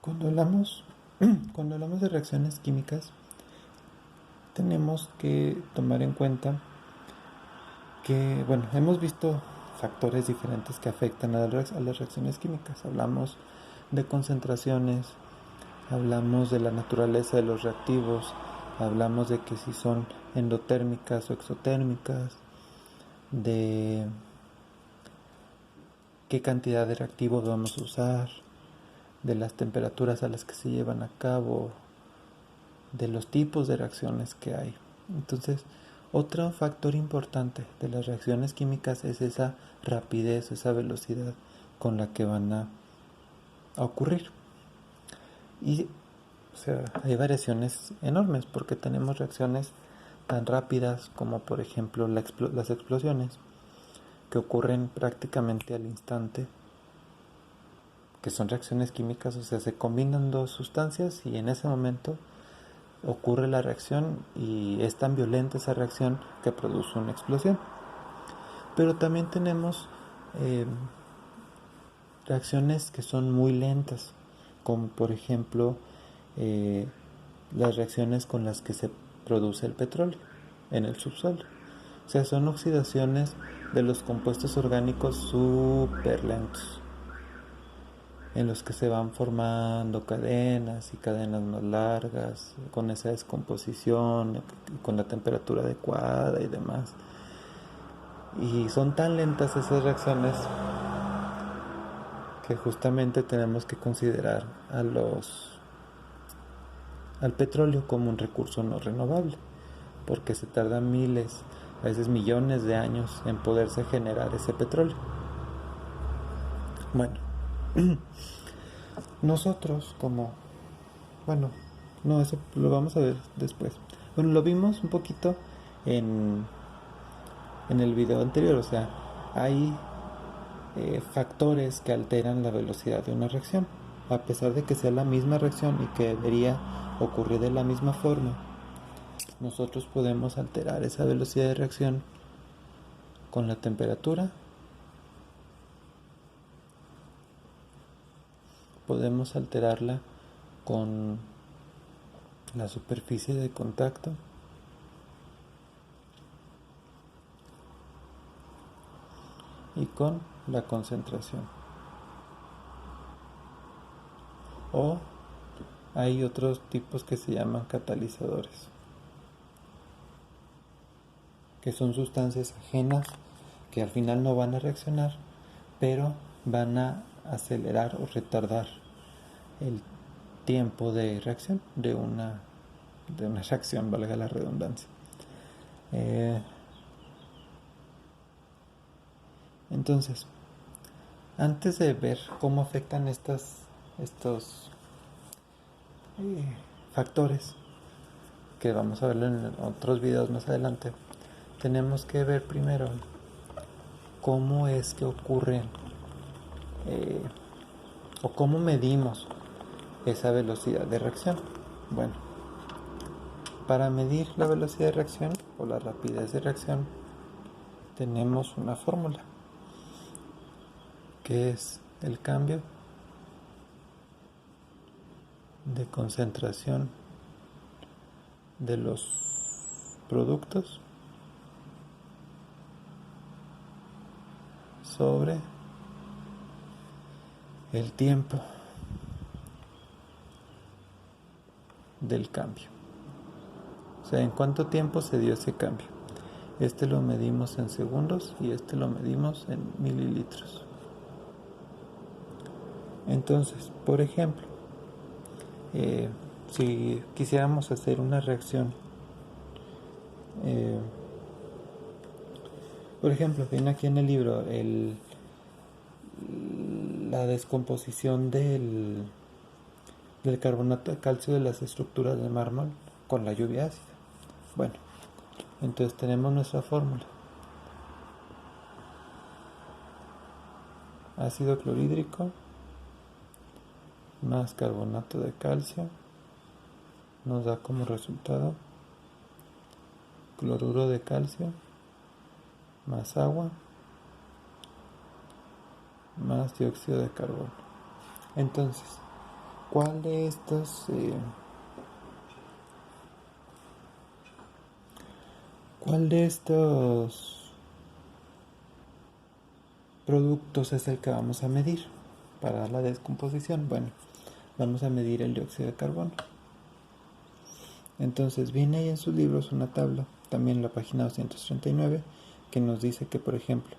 Cuando hablamos, cuando hablamos de reacciones químicas, tenemos que tomar en cuenta que, hemos visto factores diferentes que afectan a las reacciones químicas. Hablamos de concentraciones, hablamos de la naturaleza de los reactivos, hablamos de que si son endotérmicas o exotérmicas, de qué cantidad de reactivos vamos a usar, de las temperaturas a las que se llevan a cabo, de los tipos de reacciones que hay. Entonces, otro factor importante de las reacciones químicas es esa rapidez, esa velocidad con la que van a ocurrir. Y, hay variaciones enormes porque tenemos reacciones tan rápidas como, por ejemplo, las explosiones que ocurren prácticamente al instante, que son reacciones químicas, se combinan dos sustancias y en ese momento ocurre la reacción y es tan violenta esa reacción que produce una explosión. Pero también tenemos reacciones que son muy lentas, como por ejemplo las reacciones con las que se produce el petróleo en el subsuelo. Son oxidaciones de los compuestos orgánicos súper lentos, en los que se van formando cadenas y cadenas más largas, con esa descomposición, con la temperatura adecuada y demás. Y son tan lentas esas reacciones que justamente tenemos que considerar al petróleo como un recurso no renovable, porque se tardan miles, a veces millones de años en poderse generar ese petróleo. Nosotros eso lo vamos a ver después. Lo vimos un poquito en el video anterior, hay factores que alteran la velocidad de una reacción, a pesar de que sea la misma reacción y que debería ocurrir de la misma forma. Nosotros podemos alterar esa velocidad de reacción con la temperatura, podemos alterarla con la superficie de contacto y con la concentración. O hay otros tipos que se llaman catalizadores, que son sustancias ajenas que al final no van a reaccionar, pero van a acelerar o retardar el tiempo de reacción de una reacción, valga la redundancia. Entonces, antes de ver cómo afectan estos factores, que vamos a verlo en otros videos más adelante, tenemos que ver primero cómo es que ocurre o cómo medimos esa velocidad de reacción. Para medir la velocidad de reacción o la rapidez de reacción tenemos una fórmula, que es el cambio de concentración de los productos sobre el tiempo del cambio. En cuánto tiempo se dio ese cambio. Este lo medimos en segundos y este lo medimos en mililitros. Entonces, por ejemplo, si quisiéramos hacer una reacción, por ejemplo, viene aquí en el libro la descomposición del carbonato de calcio de las estructuras de mármol con la lluvia ácida. Entonces tenemos nuestra fórmula: ácido clorhídrico más carbonato de calcio nos da como resultado cloruro de calcio más agua más dióxido de carbono. Entonces, ¿cuál de estos productos es el que vamos a medir para la descomposición? Bueno, vamos a medir el dióxido de carbono. Entonces viene ahí en sus libros una tabla, también en la página 239, que nos dice que, por ejemplo,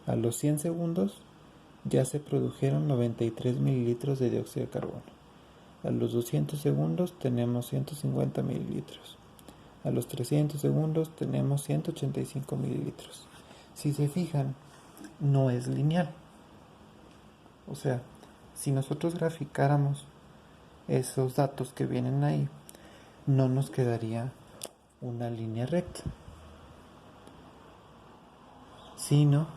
a los 100 segundos ya se produjeron 93 mililitros de dióxido de carbono. A los 200 segundos tenemos 150 mililitros. A los 300 segundos tenemos 185 mililitros. Si se fijan, no es lineal. O sea, si nosotros graficáramos esos datos que vienen ahí, no nos quedaría una línea recta, sino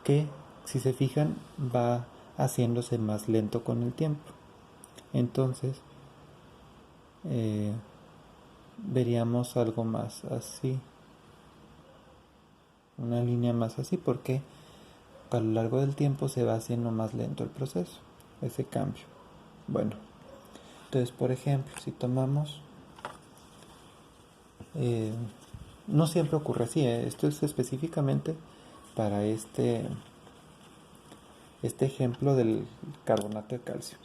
que, si se fijan, va haciéndose más lento con el tiempo. Entonces, veríamos algo más así, una línea más así, porque a lo largo del tiempo se va haciendo más lento el proceso, ese cambio. Bueno, entonces, por ejemplo, si tomamos, no siempre ocurre así, esto es específicamente para este ejemplo del carbonato de calcio.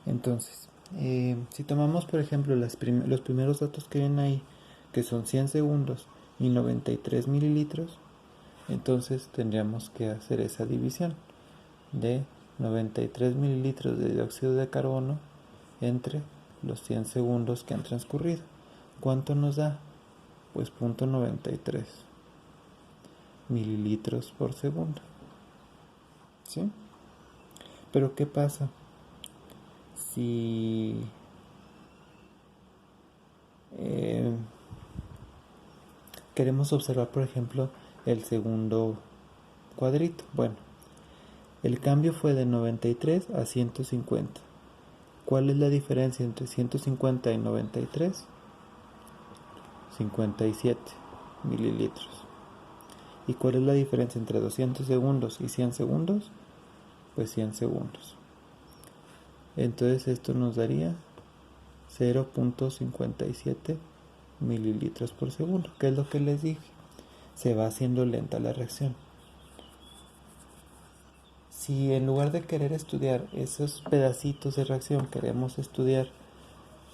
Entonces, si tomamos, por ejemplo, los primeros datos que ven ahí, que son 100 segundos y 93 mililitros, entonces tendríamos que hacer esa división de 93 mililitros de dióxido de carbono entre los 100 segundos que han transcurrido. ¿Cuánto nos da? Pues 0.93 mililitros por segundo. ¿Sí? Pero ¿qué pasa si queremos observar, por ejemplo, el segundo cuadrito? Bueno, el cambio fue de 93 a 150. ¿Cuál es la diferencia entre 150 y 93? 57 mililitros. ¿Y cuál es la diferencia entre 200 segundos y 100 segundos? Pues 100 segundos. Entonces esto nos daría 0.57 mililitros por segundo. ¿Qué es lo que les dije? Se va haciendo lenta la reacción. Si en lugar de querer estudiar esos pedacitos de reacción, queremos estudiar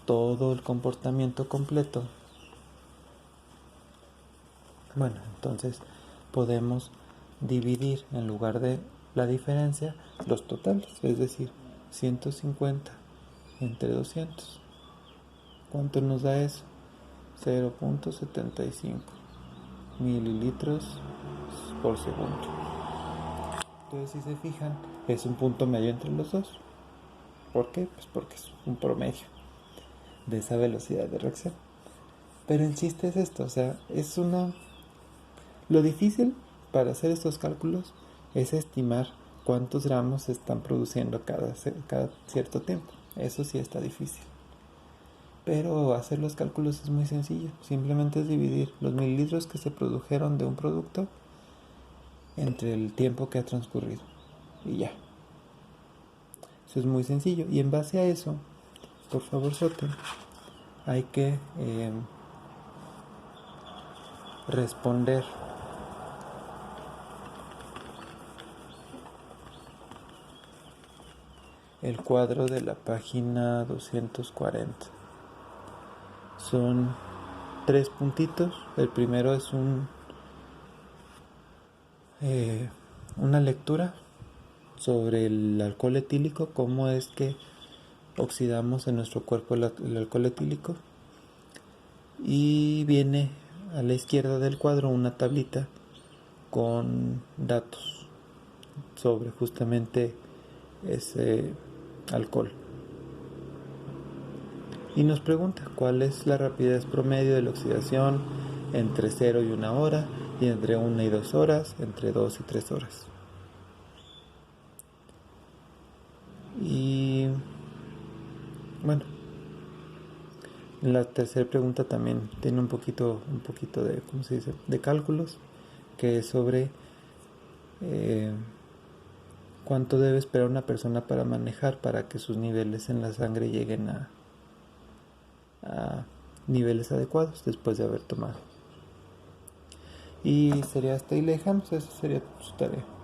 todo el comportamiento completo, bueno, entonces podemos dividir, en lugar de la diferencia, los totales, es decir, 150 entre 200. ¿Cuánto nos da eso? 0.75 mililitros por segundo. Entonces, si se fijan, es un punto medio entre los dos. ¿Por qué? Pues porque es un promedio de esa velocidad de reacción. Pero el chiste es esto, o sea, lo difícil para hacer estos cálculos es estimar cuántos gramos se están produciendo cada cierto tiempo. Eso sí está difícil. Pero hacer los cálculos es muy sencillo. Simplemente es dividir los mililitros que se produjeron de un producto entre el tiempo que ha transcurrido. Y ya. Eso es muy sencillo. Y en base a eso, por favor, Sote, hay que responder el cuadro de la página 240. Son 3 puntitos. El primero es una lectura sobre el alcohol etílico, cómo es que oxidamos en nuestro cuerpo el alcohol etílico. Y viene a la izquierda del cuadro una tablita con datos sobre justamente ese alcohol. Y nos pregunta cuál es la rapidez promedio de la oxidación entre 0 y 1 hora, y entre 1 y 2 horas, entre 2 y 3 horas. Y bueno, la tercera pregunta también tiene un poquito de, ¿cómo se dice?, de cálculos, que es sobre cuánto debe esperar una persona para manejar para que sus niveles en la sangre lleguen a niveles adecuados después de haber tomado. Y sería hasta ahí, le dejamos, esa sería su tarea.